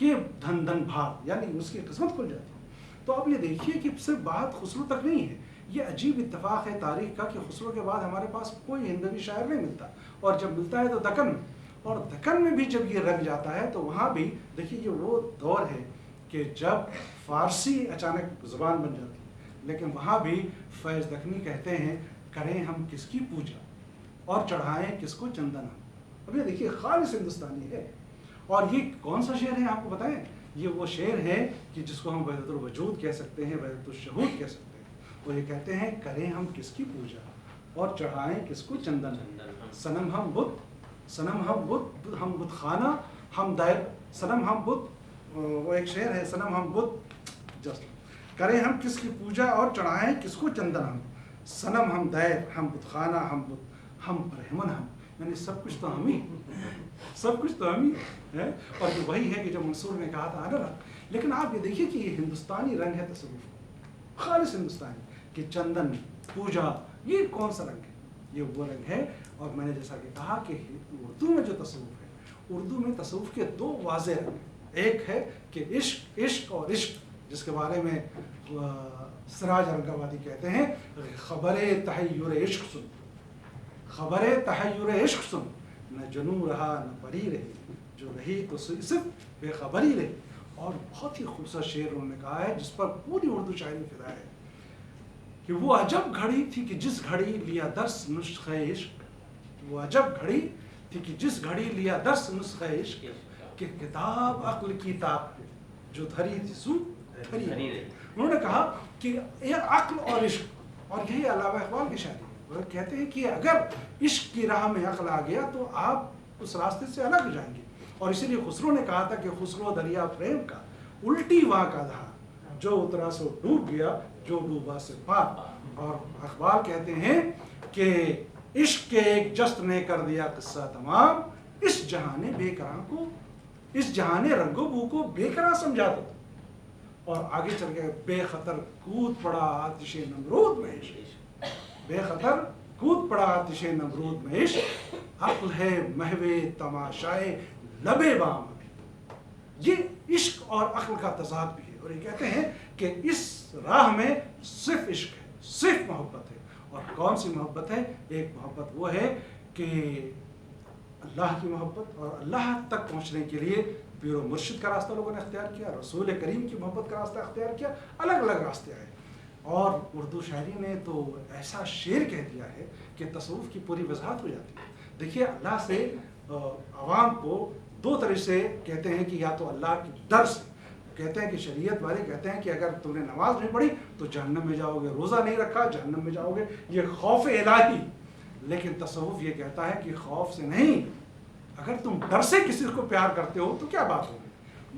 کہ دھن دھن بھاگ، یعنی اس کی قسمت کھل جاتی ہے۔ تو اب یہ دیکھیے کہ صرف بات خسرو تک نہیں ہے، یہ عجیب اتفاق ہے تاریخ کا کہ خسرو کے بعد ہمارے پاس کوئی ہندوی شاعر نہیں ملتا، اور جب ملتا ہے تو دکن میں، اور دکن میں بھی جب یہ رنگ جاتا ہے تو وہاں بھی دیکھیے یہ وہ دور ہے کہ جب فارسی اچانک زبان بن جاتی ہے، لیکن وہاں بھی فیض دکنی کہتے ہیں کریں ہم کس کی پوجا اور چڑھائیں کس کو چندن ہم۔ اب یہ دیکھیے خالص ہندوستانی ہے، اور یہ کون سا شعر ہے آپ کو بتائیں؟ یہ وہ شعر ہے کہ جس کو ہم وحدت الوجود کہہ سکتے ہیں، وحدت الشہود کہہ سکتے ہیں۔ وہ یہ کہتے ہیں کریں ہم کس کی پوجا اور چڑھائیں کس کو چندن، صنم ہم بت، صنم ہم بت، ہم بت خانہ ہم دائر، صنم ہم بت، وہ ایک شعر ہے، صنم ہم بت جسٹ، کریں ہم کس کی پوجا اور چڑھائیں کس کو چندن ہم، صنم ہم دائر ہم بت خانہ ہم بت، ہم برہمن ہم، یعنی سب کچھ تو ہم ہی، سب کچھ تو ہم ہی ہے۔ اور یہ وہی ہے کہ جو منصور نے کہا تھا انا، لیکن آپ یہ دیکھیے کہ یہ ہندوستانی رنگ ہے تصوف، خالص ہندوستانی، کہ چندن پوجا، یہ کون سا رنگ ہے؟ یہ وہ رنگ ہے۔ اور میں نے جیسا کہ کہا کہ اردو میں جو تصوف ہے، اردو میں تصوف کے دو واضح رنگ ہیں، ایک ہے کہ عشق، عشق اور عشق، جس کے بارے میں سراج اورنگ آبادی کہتے ہیں خبر تحیر عشق سن، خبر تحیر عشق سن، نہ جنوں رہا نہ پری رہی، جو رہی تو صرف بے خبری رہی۔ اور بہت ہی خوبصورت شعر انہوں نے کہا ہے جس پر پوری اردو شاعری فدا ہے کہ وہ عجب گھڑی تھی کہ جس گھڑی لیا درس نسخہ عشق، وہ عجب گھڑی تھی کہ جس گھڑی لیا درس نسخہ عشق، کہ کتاب عقل کی طاق جو دھری تھی سو دھری رہی۔ انہوں نے کہا کہ یہ عقل اور عشق، اور یہی علامہ اقبال کی شاعری ہے، وہ کہتے ہیں کہ اگر عشق کی راہ میں عقل آ گیا تو آپ اس راستے سے الگ ہو جائیں گے۔ اور اسی لیے خسرو نے کہا تھا کہ خسرو دریا پریم کا الٹی واں کا دھا، جو اترا سو ڈوب گیا جو ڈوبا سے پار۔ اور اقبال کہتے ہیں کہ عشق کے ایک جست نے کر دیا قصہ تمام، اس جہان بے کراں کو، اس جہان رنگ و بو کو بے کراں سمجھاتا تھا۔ اور آگے چل کے بے خطر کود پڑا آتش نمرود میں عشق، بے خطر کود پڑا آتش نمرود میں عشق، عقل ہے محو تماشائے لبے بام۔ یہ عشق اور عقل کا تضاد بھی ہے، اور یہ کہتے ہیں کہ اس راہ میں صرف عشق ہے، صرف محبت ہے۔ اور کون سی محبت ہے؟ ایک محبت وہ ہے کہ اللہ کی محبت، اور اللہ تک پہنچنے کے لیے پیر و مرشد کا راستہ لوگوں نے اختیار کیا، رسول کریم کی محبت کا راستہ اختیار کیا، الگ الگ راستے آئے۔ اور اردو شاعری نے تو ایسا شعر کہہ دیا ہے کہ تصوف کی پوری وضاحت ہو جاتی ہے۔ دیکھیے اللہ سے عوام کو دو طرح سے کہتے ہیں کہ یا تو اللہ کی ڈر سے کہتے ہیں کہ شریعت والے کہتے ہیں کہ اگر تم نے نماز نہیں پڑھی تو جہنم میں جاؤ گے، روزہ نہیں رکھا جہنم میں جاؤ گے، یہ خوف الہی۔ لیکن تصوف یہ کہتا ہے کہ خوف سے نہیں، اگر تم ڈر سے کسی کو پیار کرتے ہو تو کیا بات ہوگی،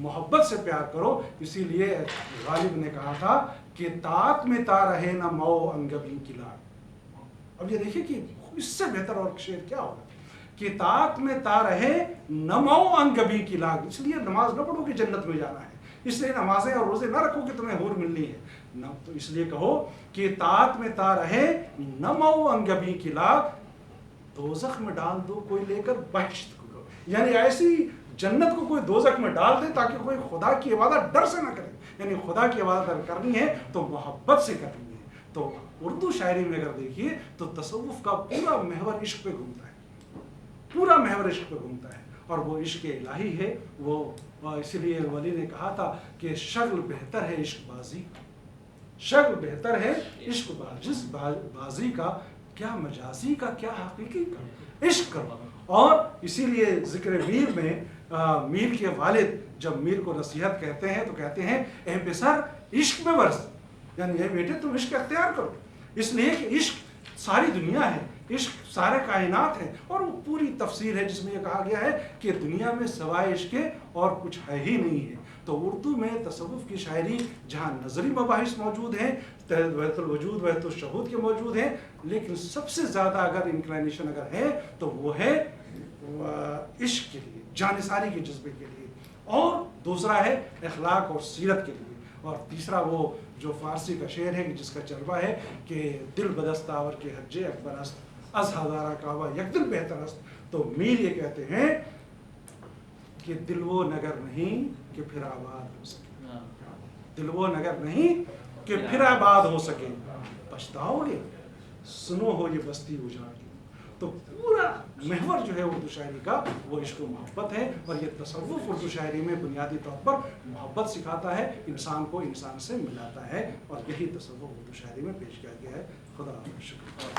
محبت سے پیار کرو۔ اسی لیے غالب نے کہا تھا کہ طاعت میں تا رہے نہ مو انگبی کی لاگ۔ اب یہ دیکھیے کہ اس سے بہتر اور شعر کیا ہوگا کہ طاعت میں تا رہے نہ مو انگبی کی لاگ، اس لیے نماز نہ پڑھو کہ جنت میں جانا ہے، اس لیے نمازیں اور روزے نہ رکھو کہ تمہیں حور ملنی ہے، نہ تو اس لیے کہو کہ طاعت میں تا رہے نہ مو انگبی کی لاگ، دوزخ میں ڈال دو کوئی لے کر بہشت کو، یعنی ایسی جنت کو کوئی دوزخ میں ڈال دے تاکہ کوئی خدا کی عبادت ڈر سے نہ کرے، یعنی خدا کی عبادت اگر کرنی ہے تو محبت سے کرنی ہے۔ تو اردو شاعری میں اگر دیکھیے تو تصوف کا پورا محور عشق پہ گھومتا ہے، پورا محور عشق پہ گھومتا ہے، اور وہ عشق الہی ہے۔ وہ اسی لیے ولی نے کہا تھا کہ شغل بہتر ہے عشق بازی، شغل بہتر ہے عشق بازی کا، کیا مجازی کا کیا حقیقی کا، عشق کرو۔ اور اسی لیے ذکر میر میں میر کے والد جب میر کو نصیحت کہتے ہیں تو کہتے ہیں اے پسر عشق میں ورز، یعنی اے بیٹے تم عشق اختیار کرو، اس لیے کہ عشق ساری دنیا ہے، عشق سارے کائنات ہے۔ اور وہ پوری تفسیر ہے جس میں یہ کہا گیا ہے کہ دنیا میں سوائے عشق کے اور کچھ ہے ہی نہیں ہے۔ تو اردو میں تصوف کی شاعری جہاں نظری مباحث موجود ہیں، وحدت الوجود وحدت الشہود کے موجود ہیں، لیکن سب سے زیادہ اگر انکلینیشن اگر ہے تو وہ ہے عشق کے لیے، جانثاری کے جذبے کے لیے، اور دوسرا ہے اخلاق اور سیرت کے لیے، اور تیسرا وہ جو فارسی کا شعر ہے جس کا چربہ ہے کہ دل بدستاور کے حج اکبر است از ہزارہ کعبہ یک دل بہتر است۔ تو میر یہ کہتے ہیں کہ دل وہ نگر نہیں کہ پھر آباد ہو سکے، دل وہ نگر نہیں کہ پھر آباد ہو سکے، پچھتاؤ گے سنو ہو یہ بستی اجاڑ کی۔ تو پورا محور جو ہے اردو شاعری کا وہ عشق و محبت ہے، اور یہ تصوف اردو شاعری میں بنیادی طور پر محبت سکھاتا ہے، انسان کو انسان سے ملاتا ہے، اور یہی تصوف اردو شاعری میں پیش کیا گیا ہے۔ خدا حافظ، شکریہ۔